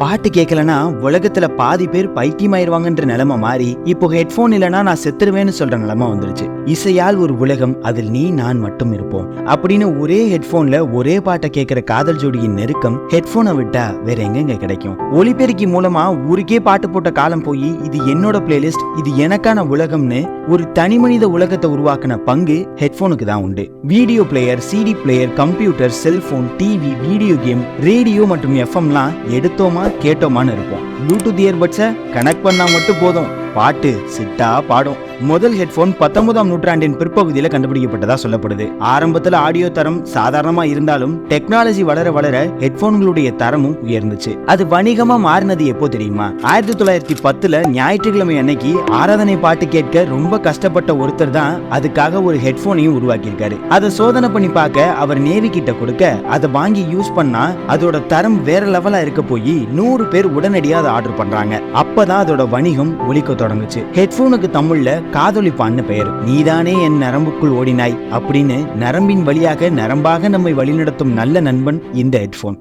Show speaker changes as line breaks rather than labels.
பாட்டு கேட்கலனா உலகத்துல பாதி பேர் பைத்தியமாயிருவாங்கன்ற நிலைமை மாறி இப்போ ஹெட்போன் இல்லனா நான் செத்துருவேன்னு சொல்ற நிலைமை வந்துருச்சு. இசையால் ஒரு உலகம், அதில் நீ நான் மட்டும் இருப்போம் அப்படின்னு ஒரே ஹெட்போன்ல ஒரே பாட்டை கேட்கிற காதல் ஜோடியின் நெருக்கம் ஹெட்போனை விட்டா வேற எங்கெங்க கிடைக்கும்? ஒலிபெருக்கி மூலமா ஊருக்கே பாட்டு போட்ட காலம் போய் இது என்னோட பிளேலிஸ்ட், இது எனக்கான உலகம்னு ஒரு தனி மனித உலகத்தை உருவாக்கின பங்கு ஹெட்போனுக்கு தான் உண்டு. Video player, CD player, computer, cellphone, TV, video game, radio மற்றும் எஃப்எம்லாம் எடுத்தோமா கேட்டோமான்னு இருப்போம். ப்ளூடூத் இயர்பட்ஸை கனெக்ட் பண்ணா மட்டும் போதும், பாட்டு சிட்டா பாடும். முதல் ஹெட்போன் 19ஆம் நூற்றாண்டின் பிற்பகுதியில் கண்டுபிடிக்கப்பட்டதா சொல்லப்படுது. ஆரம்பத்தில் ஆடியோ தரம் சாதாரணமா இருந்தாலும் டெக்னாலஜி வளர வளர ஹெட்போன்களுடைய தரமும் உயர்ந்துச்சு. அது வணிகமா மாறினது எப்போ தெரியுமா? 1910 ஞாயிற்றுக்கிழமை அன்னைக்கு ஆராதனை பாட்டு கேட்க ரொம்ப கஷ்டப்பட்ட ஒருத்தர் தான் அதுக்காக ஒரு ஹெட்போனையும் உருவாக்கியிருக்காரு. அதை சோதனை பண்ணி பார்க்க அவர் நேவி கிட்ட கொடுக்க அதை வாங்கி யூஸ் பண்ணா அதோட தரம் வேற லெவலா இருக்க போய் 100 பேர் உடனடியாக அதை ஆர்டர் பண்றாங்க. அப்பதான் அதோட வணிகம் ஒலிக்க தொடங்குச்சு. ஹெட்போனுக்கு தமிழ்ல காதொலிப்பான்னு பெயர். நீதானே என் நரம்புக்குள் ஓடினாய் அப்படின்னு நரம்பின் வழியாக நரம்பாக நம்மை வழிநடத்தும் நல்ல நண்பன் இந்த ஹெட்போன்.